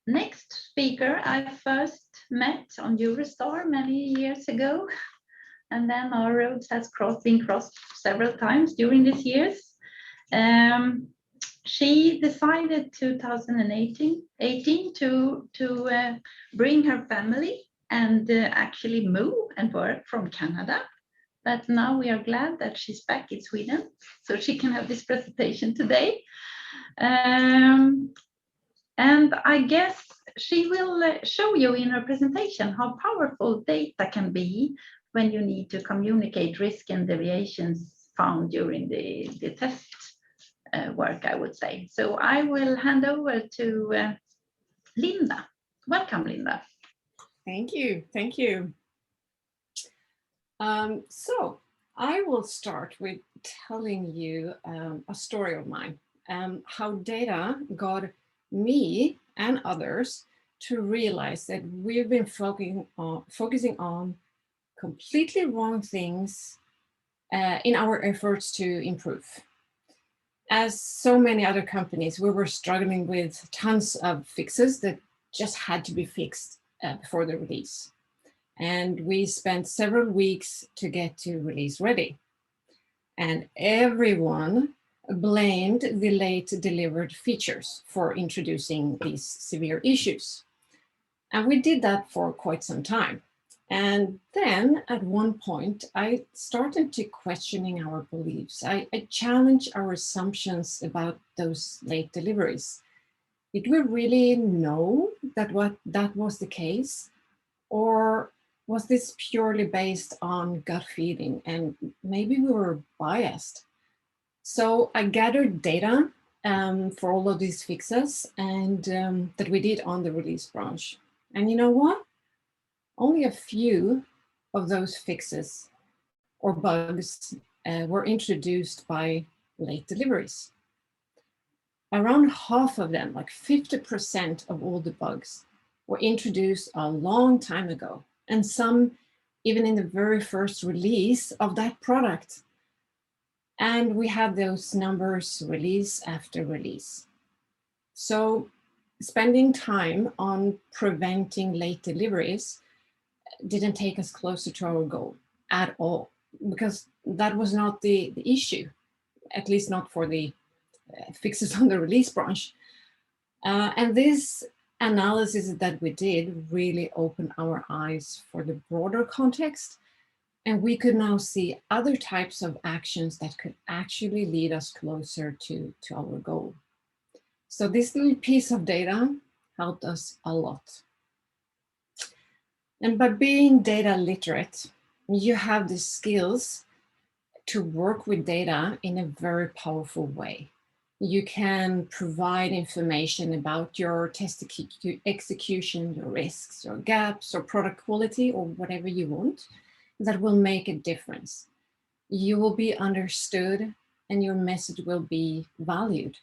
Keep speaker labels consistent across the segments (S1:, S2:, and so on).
S1: Next speaker I first met on Eurostar many years ago, and then our roads has been crossed several times during these years. She decided 2018 to bring her family and actually move and work from Canada. But now we are glad that she's back in Sweden, so she can have this presentation today. And I guess she will show you in her presentation how powerful data can be when you need to communicate risk and deviations found during the test work, I would say. So I will hand over to Linda. Welcome, Linda.
S2: Thank you. Thank you. So I will start with telling you a story of mine, how data got me and others to realize that we've been focusing on completely wrong things in our efforts to improve. As so many other companies, we were struggling with tons of fixes that just had to be fixed before the release. And we spent several weeks to get to release ready. And everyone blamed the late delivered features for introducing these severe issues. And we did that for quite some time. And then at one point, I started to questioning our beliefs. I challenged our assumptions about those late deliveries. Did we really know that was the case? Or was this purely based on gut feeling and maybe we were biased? So I gathered data for all of these fixes and that we did on the release branch. And you know what? Only a few of those fixes or bugs were introduced by late deliveries. Around half of them, like 50% of all the bugs, were introduced a long time ago, and some even in the very first release of that product. And we had those numbers release after release. So spending time on preventing late deliveries didn't take us closer to our goal at all, because that was not the issue, at least not for the fixes on the release branch. And this analysis that we did really opened our eyes for the broader context. And we could now see other types of actions that could actually lead us closer to our goal. So this little piece of data helped us a lot. And by being data literate, you have the skills to work with data in a very powerful way. You can provide information about your test execution, your risks, your gaps, or product quality, or whatever you want, that will make a difference. You will be understood and your message will be valued.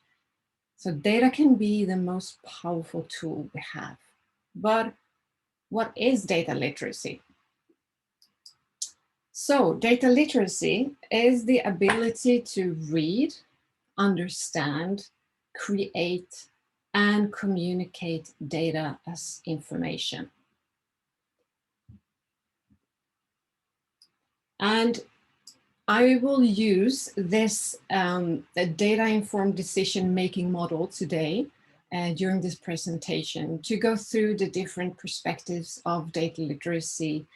S2: So data can be the most powerful tool we have. But what is data literacy? So data literacy is the ability to read, understand, create, and communicate data as information. And I will use this data-informed decision-making model today during this presentation to go through the different perspectives of data literacy,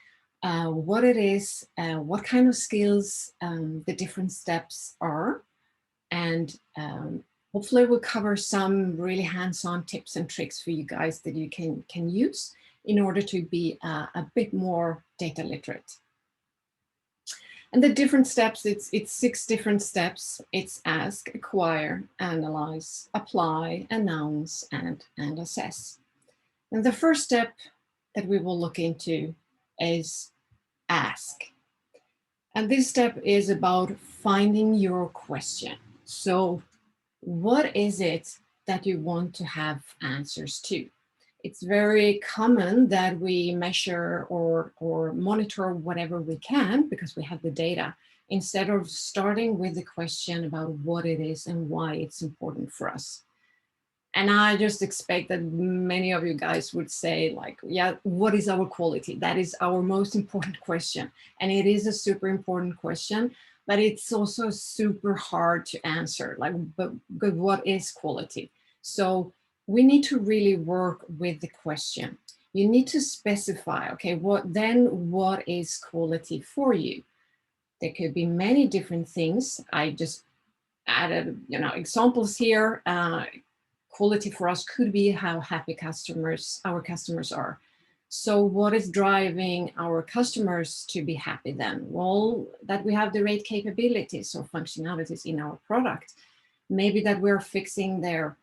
S2: what it is, what kind of skills the different steps are, and hopefully we'll cover some really hands-on tips and tricks for you guys that you can use in order to be a bit more data literate. And the different steps, it's 6 different steps. It's ask, acquire, analyze, apply, announce, and assess. And the first step that we will look into is ask. And this step is about finding your question. So what is it that you want to have answers to? It's very common that we measure or monitor whatever we can because we have the data, instead of starting with the question about what it is and why it's important for us. And I just expect that many of you guys would say like, yeah, what is our quality? That is our most important question. And it is a super important question, but it's also super hard to answer. Like, but what is quality? So we need to really work with the question. You need to specify, okay, what is quality for you? There could be many different things. I just added, examples here. Quality for us could be how happy our customers are. So what is driving our customers to be happy then? Well, that we have the right capabilities or functionalities in our product. Maybe that we're fixing their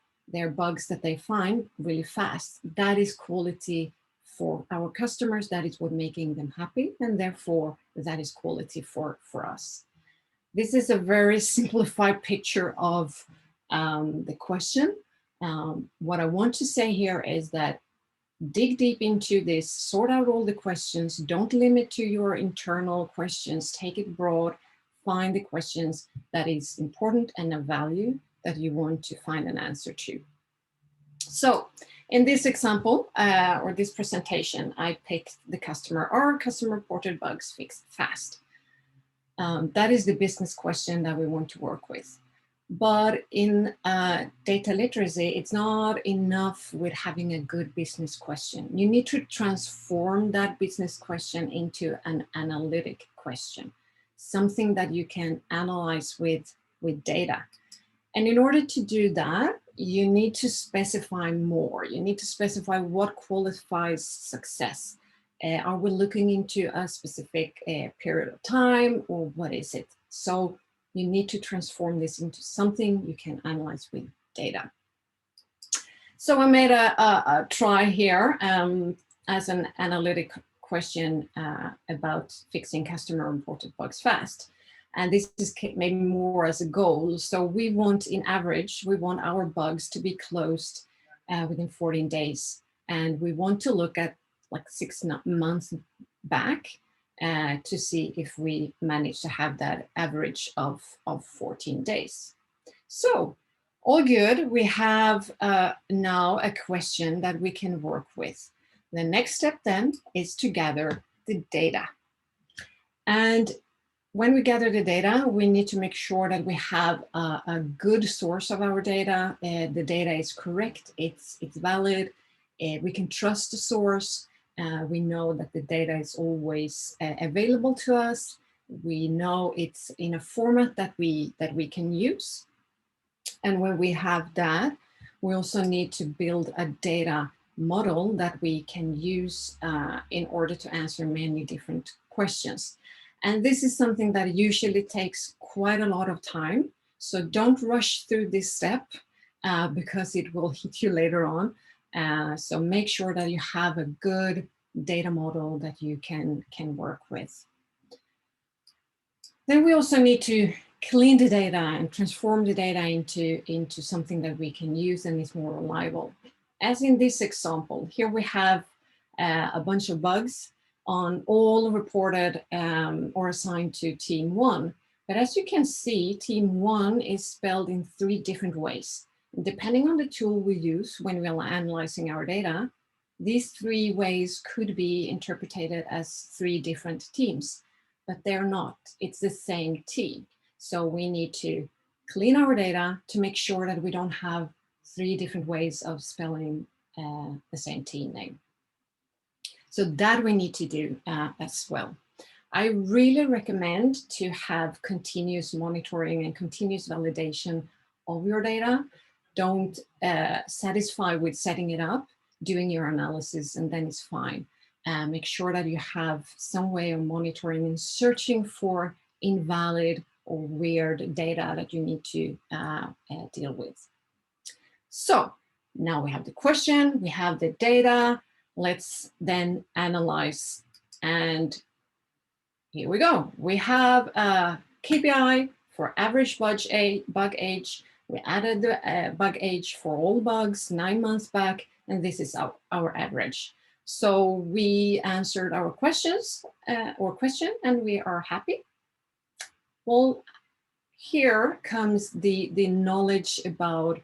S2: bugs that they find really fast. That is quality for our customers. That is what making them happy. And therefore that is quality for us. This is a very simplified picture of the question. What I want to say here is that dig deep into this, sort out all the questions, don't limit to your internal questions, take it broad, find the questions that is important and of value that you want to find an answer to. So in this example, or this presentation, I picked the customer reported bugs fixed fast. That is the business question that we want to work with. But in data literacy, it's not enough with having a good business question. You need to transform that business question into an analytic question, something that you can analyze with data. And in order to do that, you need to specify more. You need to specify what qualifies success. Are we looking into a specific period of time, or what is it? So you need to transform this into something you can analyze with data. So I made a try here as an analytic question about fixing customer reported bugs fast. And this is maybe more as a goal. So we want, in average, we want our bugs to be closed within 14 days. And we want to look at like 6 months back to see if we manage to have that average of 14 days. So all good. We have now a question that we can work with. The next step then is to gather the data. And when we gather the data, we need to make sure that we have a good source of our data. The data is correct, it's valid, we can trust the source. We know that the data is always available to us. We know it's in a format that we can use. And when we have that, we also need to build a data model that we can use in order to answer many different questions. And this is something that usually takes quite a lot of time. So don't rush through this step because it will hit you later on. So make sure that you have a good data model that you can work with. Then we also need to clean the data and transform the data into something that we can use and is more reliable. As in this example, here we have a bunch of bugs on all reported or assigned to team 1. But as you can see, team 1 is spelled in 3 different ways. Depending on the tool we use when we are analyzing our data, these 3 ways could be interpreted as 3 different teams, but they're not. It's the same team. So we need to clean our data to make sure that we don't have 3 different ways of spelling the same team name. So that we need to do as well. I really recommend to have continuous monitoring and continuous validation of your data. Don't satisfy with setting it up, doing your analysis, and then it's fine. Make sure that you have some way of monitoring and searching for invalid or weird data that you need to deal with. So now we have the question, we have the data. Let's then analyze, and here we go. We have a KPI for average bug age. We added the bug age for all bugs 9 months back, and this is our average. So we answered our question, and we are happy. Well, here comes the knowledge about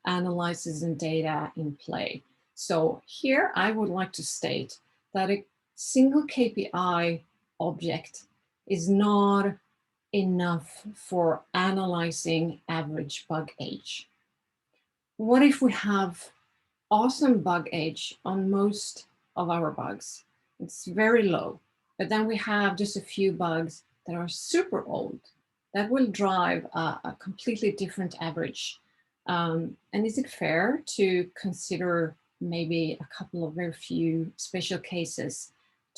S2: analysis and data in play. So here I would like to state that a single KPI object is not enough for analyzing average bug age. What if we have awesome bug age on most of our bugs? It's very low, but then we have just a few bugs that are super old. That will drive a completely different average. And is it fair to consider maybe a couple of very few special cases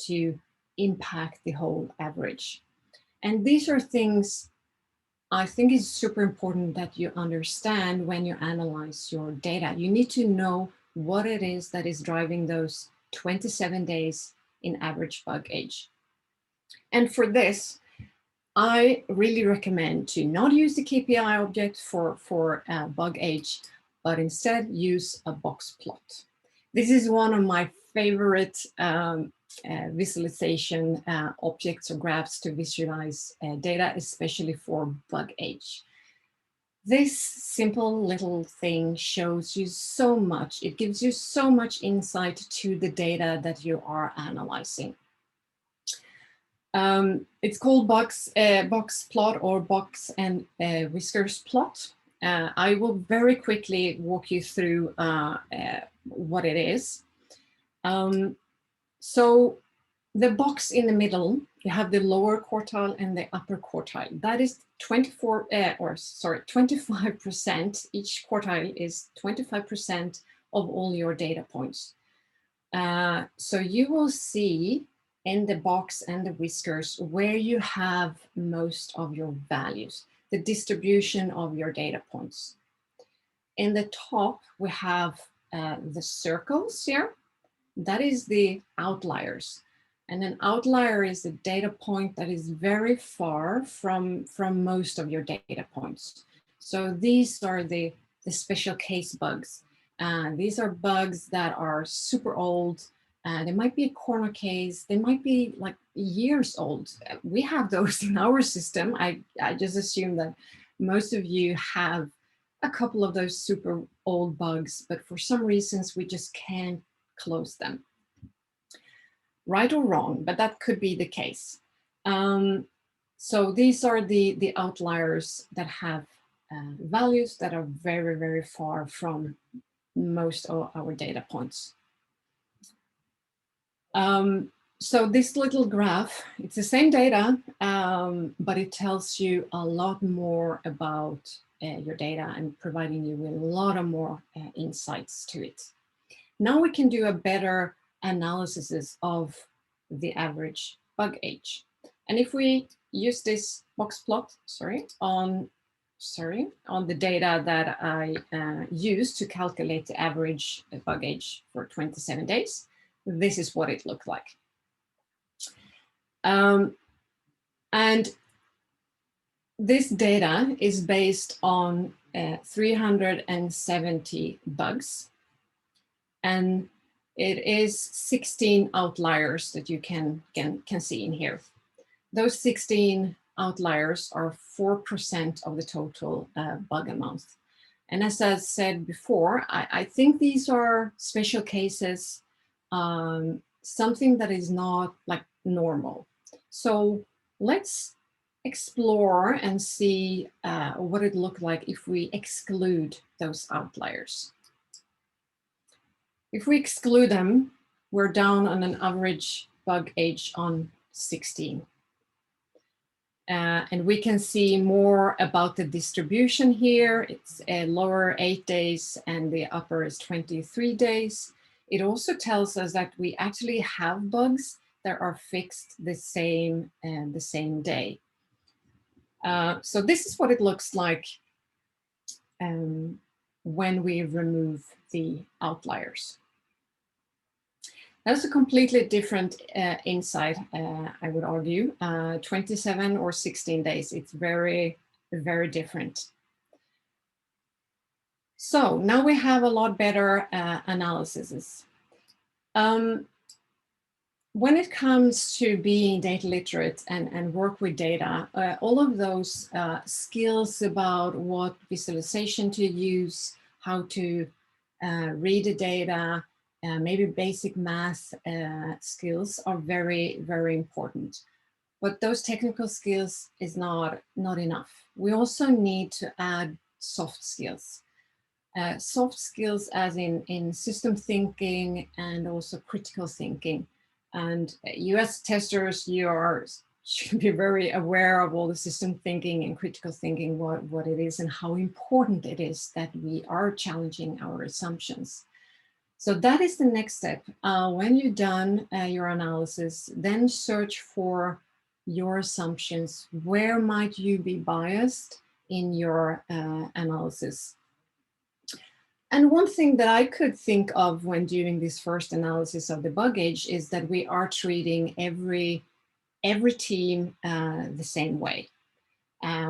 S2: to impact the whole average? And these are things I think is super important that you understand when you analyze your data. You need to know what it is that is driving those 27 days in average bug age. And for this, I really recommend to not use the KPI object for bug age, but instead use a box plot. This is one of my favorite visualization objects or graphs to visualize data, especially for bug age. This simple little thing shows you so much. It gives you so much insight to the data that you are analyzing. It's called box plot or box and whiskers plot. I will very quickly walk you through what it is. So the box in the middle, you have the lower quartile and the upper quartile. That is 25%. Each quartile is 25% of all your data points. So you will see in the box and the whiskers where you have most of your values, the distribution of your data points. In the top, we have the circles here. That is the outliers. And an outlier is a data point that is very far from most of your data points. So these are the special case bugs. These are bugs that are super old. They might be a corner case. They might be like years old. We have those in our system. I just assume that most of you have a couple of those super old bugs, but for some reasons we just can't close them. Right or wrong, but that could be the case. So these are the outliers that have values that are very, very far from most of our data points. So this little graph, it's the same data, but it tells you a lot more about your data and providing you with a lot of more insights to it. Now we can do a better analysis of the average bug age. And if we use this box plot, on the data that I used to calculate the average bug age for 27 days, this is what it looked like. And this data is based on 370 bugs. And it is 16 outliers that you can see in here. Those 16 outliers are 4% of the total bug amount. And as I said before, I think these are special cases, something that is not like normal. So let's explore and see what it looked like if we exclude those outliers. If we exclude them, we're down on an average bug age on 16. And we can see more about the distribution here. It's a lower 8 days and the upper is 23 days. It also tells us that we actually have bugs that are fixed the same day. So this is what it looks like when we remove the outliers. That's a completely different insight, I would argue. 27 or 16 days, it's very, very different. So now we have a lot better analyses. When it comes to being data literate and work with data, all of those skills about what visualization to use, how to read the data, maybe basic math skills are very, very important. But those technical skills is not enough. We also need to add soft skills. Soft skills as in system thinking and also critical thinking. And you as testers, should be very aware of all the system thinking and critical thinking, what it is and how important it is that we are challenging our assumptions. So that is the next step. When you've done your analysis, then search for your assumptions. Where might you be biased in your analysis? And one thing that I could think of when doing this first analysis of the bug age is that we are treating every team the same way.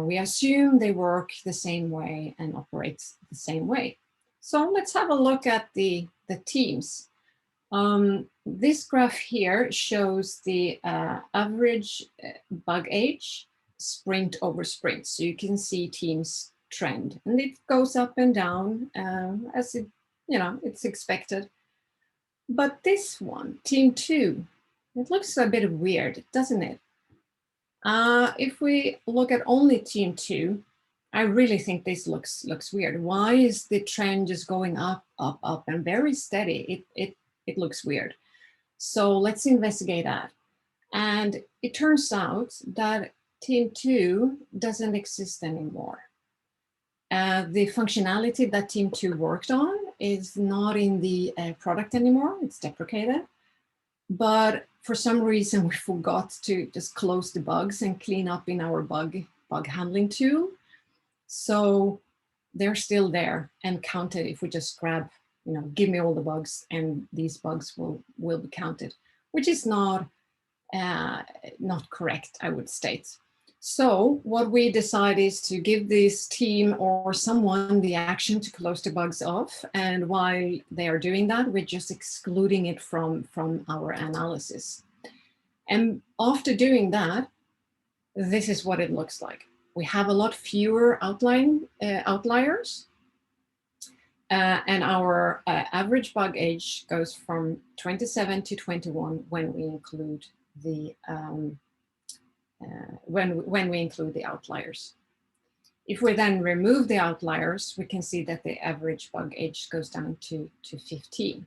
S2: We assume they work the same way and operate the same way. So let's have a look at the teams. This graph here shows the average bug age sprint over sprint. So you can see teams trend, and it goes up and down as it's expected. But this one, team 2, it looks a bit weird, doesn't it? If we look at only team 2, I really think this looks weird. Why is the trend just going up, up, up and very steady? It looks weird. So let's investigate that. And it turns out that team 2 doesn't exist anymore. The functionality that team 2 worked on is not in the product anymore. It's deprecated. But for some reason, we forgot to just close the bugs and clean up in our bug handling tool. So they're still there and counted if we just grab, give me all the bugs and these bugs will be counted, which is not correct, I would state. So what we decide is to give this team or someone the action to close the bugs off. And while they are doing that, we're just excluding it from our analysis. And after doing that, this is what it looks like. We have a lot fewer outliers. And our average bug age goes from 27 to 21 when we include the when we include the outliers. If we then remove the outliers, we can see that the average bug age goes down to 15.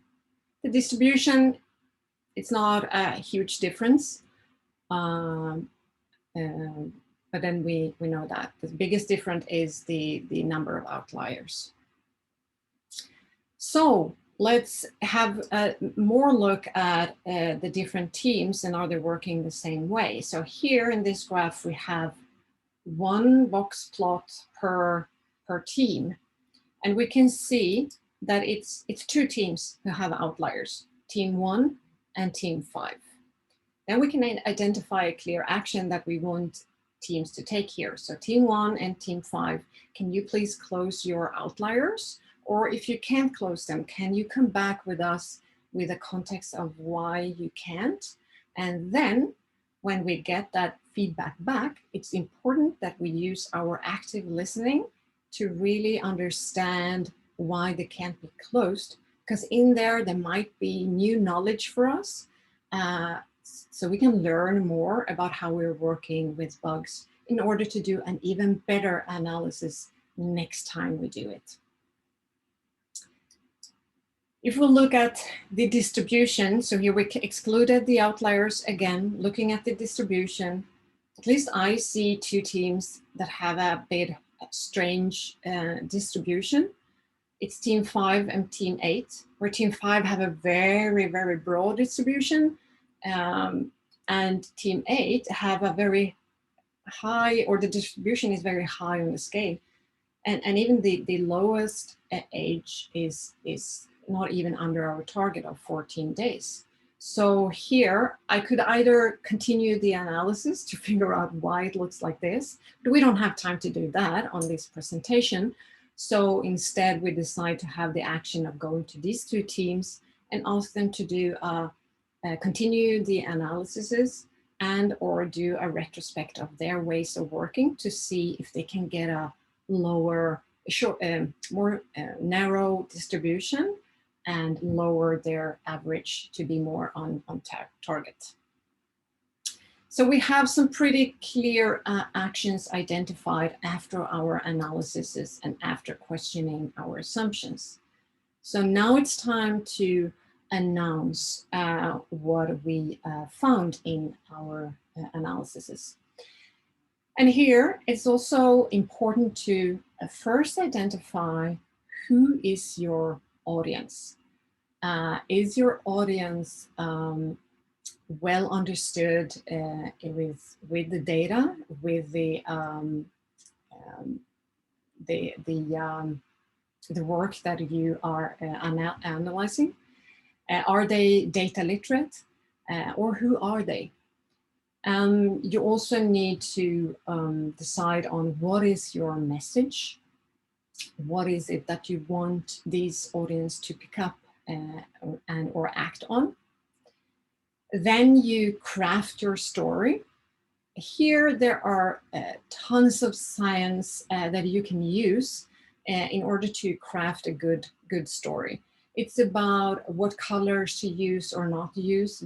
S2: The distribution, it's not a huge difference, but then we know that the biggest difference is the number of outliers. So let's have a more look at the different teams and are they working the same way. So here in this graph, we have one box plot per team. And we can see that it's 2 teams who have outliers, team 1 and team 5. Then we can identify a clear action that we want teams to take here. So team 1 and team 5, can you please close your outliers? Or if you can't close them, can you come back with us with a context of why you can't? And then when we get that feedback back, it's important that we use our active listening to really understand why they can't be closed, because in there might be new knowledge for us. So we can learn more about how we're working with bugs in order to do an even better analysis next time we do it. If we look at the distribution, so here we excluded the outliers again, looking at the distribution, at least I see 2 teams that have a bit strange distribution. It's team 5 and team 8, where team 5 have a very, very broad distribution, and team 8 have a very high, or the distribution is very high on the scale. And even the lowest age is not even under our target of 14 days. So here I could either continue the analysis to figure out why it looks like this, but we don't have time to do that on this presentation. So instead we decide to have the action of going to these 2 teams and ask them to do continue the analyses and or do a retrospect of their ways of working to see if they can get a lower more narrow distribution and lower their average to be more on target. So we have some pretty clear actions identified after our analyses and after questioning our assumptions. So now it's time to announce what we found in our analyses. And here it's also important to first identify who is your audience. Is your audience well understood with the data, with the work that you are analyzing? Are they data literate, or who are they? You also need to decide on what is your message. What is it that you want these audience to pick up or act on? Then you craft your story. Here there are tons of science that you can use in order to craft a good story. It's about what colors to use or not use,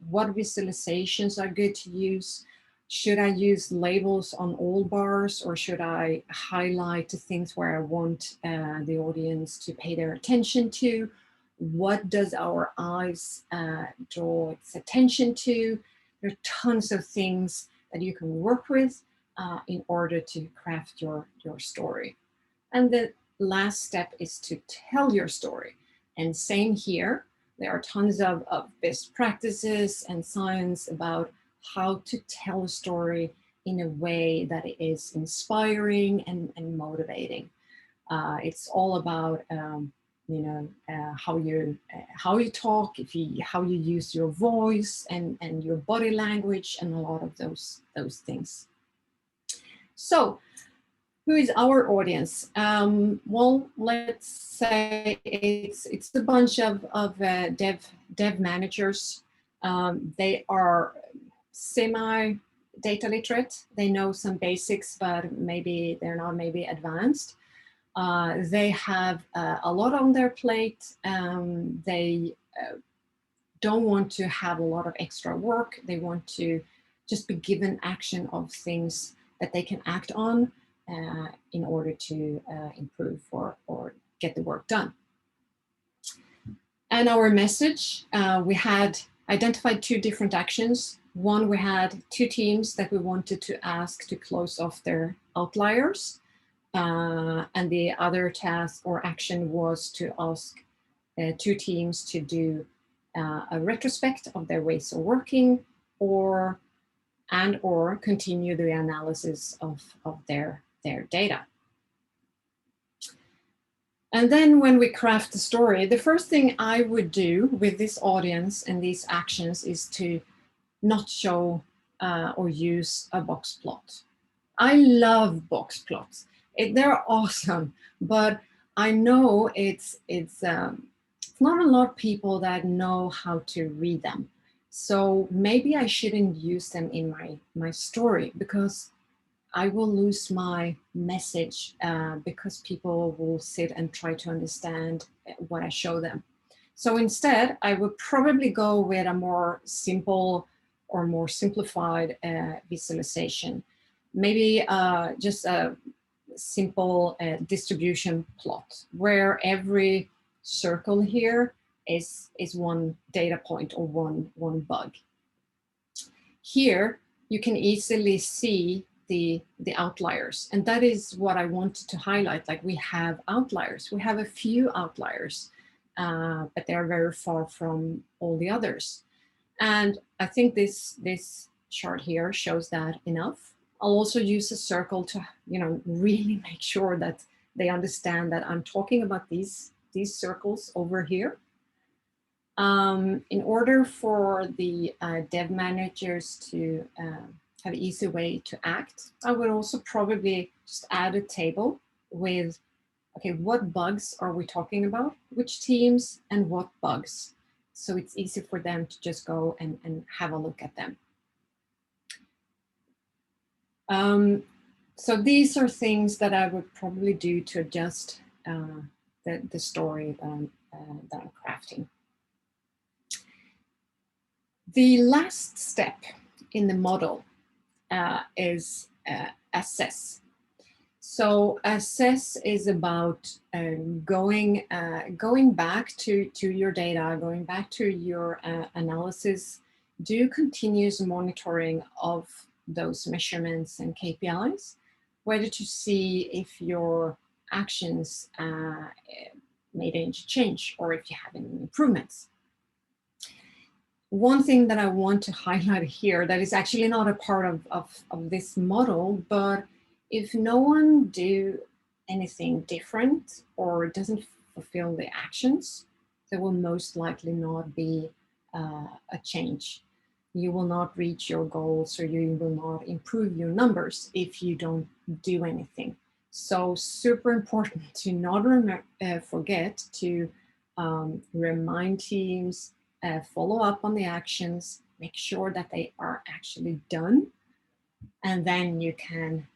S2: what visualizations are good to use. Should I use labels on all bars, or should I highlight the things where I want the audience to pay their attention to? What does our eyes draw its attention to? There are tons of things that you can work with in order to craft your story. And the last step is to tell your story. And same here, there are tons of best practices and science about how to tell a story in a way that is inspiring and motivating. It's all about how you talk, how you use your voice and your body language and a lot of those things. So, who is our audience? Well, let's say it's a bunch of dev managers. They are semi data literate. They know some basics, but maybe they're not advanced. They have a lot on their plate. They don't want to have a lot of extra work. They want to just be given action of things that they can act on in order to improve or get the work done. And our message, we had identified 2 different actions. One, we had 2 teams that we wanted to ask to close off their outliers. And the other task or action was to ask 2 teams to do a retrospect of their ways of working or continue the analysis of their data. And then when we craft the story, the first thing I would do with this audience and these actions is to not show or use a box plot. I love box plots. They're awesome, but I know it's not a lot of people that know how to read them. So maybe I shouldn't use them in my story, because I will lose my message because people will sit and try to understand what I show them. So instead, I would probably go with a more simple or more simplified visualization. Maybe just a simple distribution plot where every circle here is one data point or one bug. Here, you can easily see the outliers, and that is what I wanted to highlight. Like, we have outliers. We have a few outliers, but they're very far from all the others. And I think this chart here shows that enough. I'll also use a circle to, really make sure that they understand that I'm talking about these circles over here. In order for the dev managers to have an easy way to act, I would also probably just add a table with, okay, what bugs are we talking about, which teams, and what bugs. So it's easy for them to just go and have a look at them. So these are things that I would probably do to adjust the story that I'm crafting. The last step in the model is assess. So assess is about going back to your data, going back to your analysis, do continuous monitoring of those measurements and KPIs, whether to see if your actions made any change or if you have any improvements. One thing that I want to highlight here that is actually not a part of this model, but if no one do anything different or doesn't fulfill the actions, there will most likely not be a change. You will not reach your goals or you will not improve your numbers if you don't do anything. So super important to not forget to remind teams, follow up on the actions, make sure that they are actually done, and then you can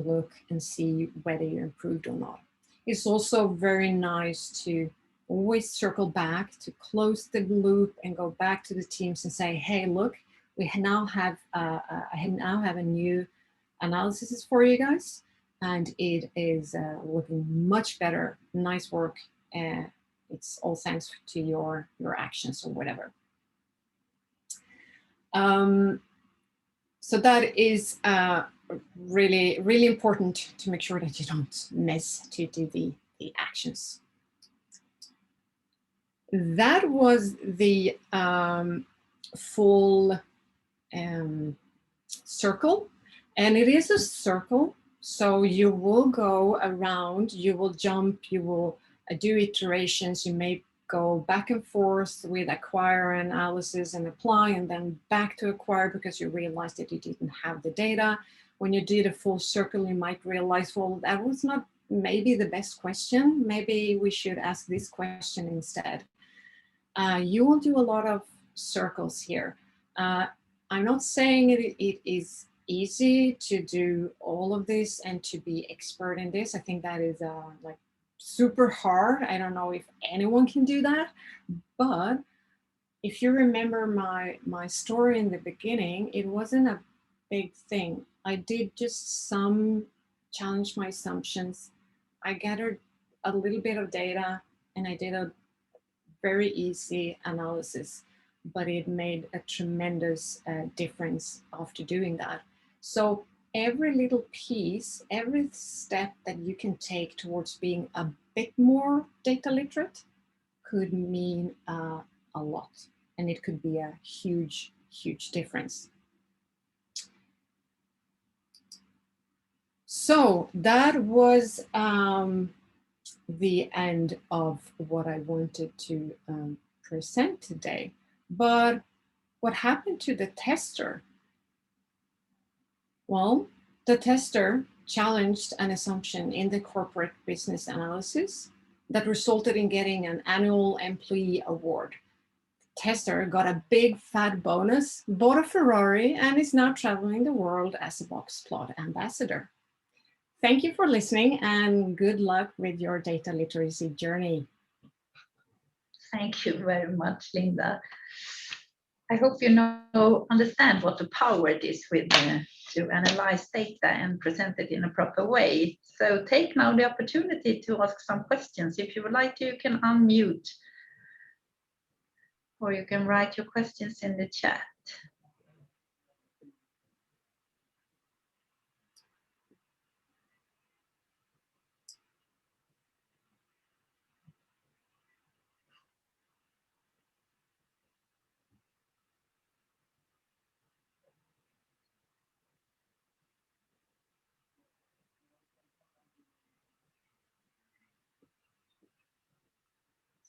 S2: look and see whether you improved or not. It's also very nice to always circle back to close the loop and go back to the teams and say, hey, look, we now have a new analysis for you guys, and it is looking much better. Nice work. It's all thanks to your actions or whatever. So that is really, really important to make sure that you don't miss to do the actions. That was the full circle, and it is a circle. So you will go around, you will jump, you will do iterations, you may go back and forth with acquire analysis and apply, and then back to acquire because you realized that you didn't have the data. When you did a full circle, you might realize, well, that was not maybe the best question. Maybe we should ask this question instead. You will do a lot of circles here. I'm not saying it is easy to do all of this and to be expert in this. I think that is like super hard. I don't know if anyone can do that, but if you remember my story in the beginning, it wasn't a big thing. I did just challenge my assumptions. I gathered a little bit of data and I did a very easy analysis, but it made a tremendous difference after doing that. So every little piece, every step that you can take towards being a bit more data literate could mean a lot, and it could be a huge, huge difference. So that was the end of what I wanted to present today. But what happened to the tester? Well, the tester challenged an assumption in the corporate business analysis that resulted in getting an annual employee award. The tester got a big fat bonus, bought a Ferrari, and is now traveling the world as a box plot ambassador. Thank you for listening and good luck with your data literacy journey.
S1: Thank you very much, Linda. I hope you understand what the power it is with to analyze data and present it in a proper way. So take now the opportunity to ask some questions. If you would like to, you can unmute, or you can write your questions in the chat.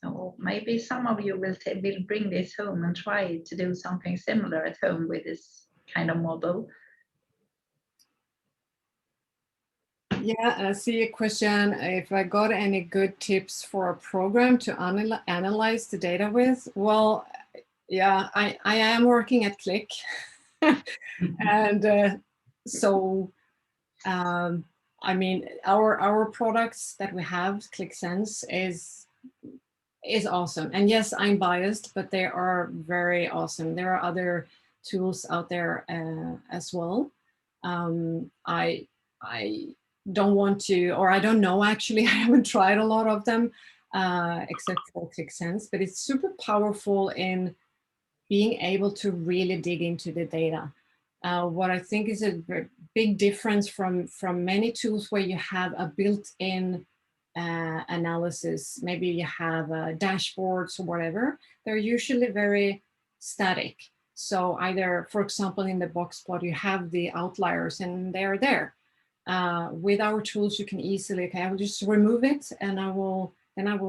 S1: So maybe some of you will bring this home and try to do something similar at home with this kind of model.
S2: Yeah, I see a question. If I got any good tips for a program to analyze the data with? Well, yeah, I am working at Click. And so I mean, our products that we have, ClickSense, is awesome. And yes, I'm biased, but they are very awesome. There are other tools out there as well. I don't want to, or I don't know actually. I haven't tried a lot of them except for ClickSense, but it's super powerful in being able to really dig into the data. What I think is a big difference from many tools where you have a built-in analysis, maybe you have dashboards or whatever, they're usually very static. So either, for example, in the box plot, you have the outliers and they're there. With our tools, you can easily, okay, I will just remove it and I will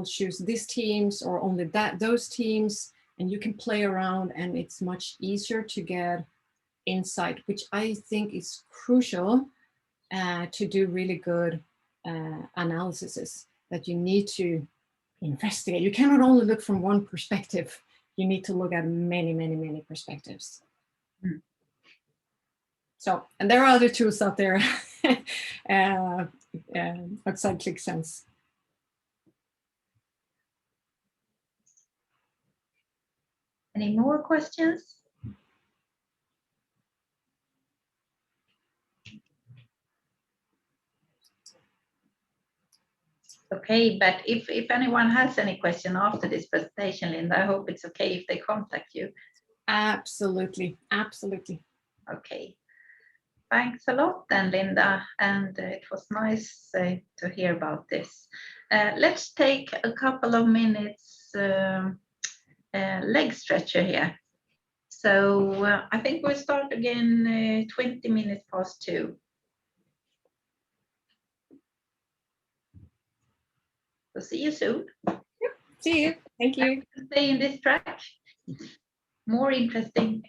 S2: choose these teams or only those teams, and you can play around and it's much easier to get insight, which I think is crucial to do really good analysis, that you need to investigate. You cannot only look from one perspective. You need to look at many, many, many perspectives. Mm. So, and there are other tools out there outside ClickSense.
S1: Any more questions? Okay, but if anyone has any question after this presentation, Linda, I hope it's okay if they contact you.
S2: Absolutely, absolutely.
S1: Okay. Thanks a lot then, Linda, and it was nice to hear about this. Let's take a couple of minutes leg stretcher here. So I think we'll start again 20 minutes past 2. So see you soon.
S2: Yep. See you. Thank you.
S1: Stay in this track. More interesting